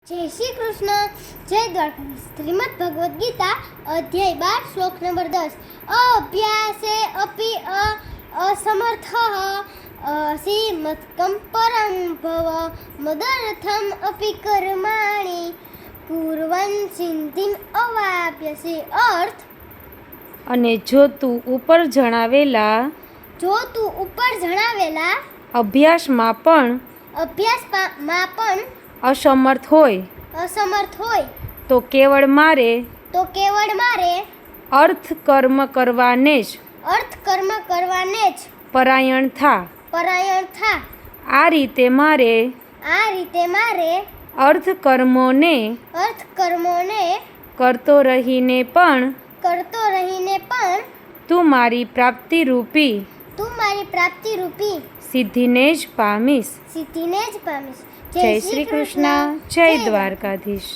जय श्री कृष्ण। जय द्वारकाधीश। श्रीमद् भगवद गीता अध्याय 12 श्लोक नंबर 10। अभ्यासे अपि असमर्थः असीमत्कं परं भव मदर्थम् अपि कर्माणि कुर्वन् सिद्धिम् अवाप्यसे। अर्थ અને જો તું ઉપર જણાવેલા અભ્યાસમાં પણ અસમર્થ હોય તો કેવળ મારે અર્થ કર્મ કરવાને જ પરાયણ થા। આ રીતે મારે અર્થ કર્મોને કરતો રહીને પણ તું મારી પ્રાપ્તિ રૂપી સિદ્ધિને જ પામીશ। જય શ્રી કૃષ્ણ। જય દ્વારકાધીશ।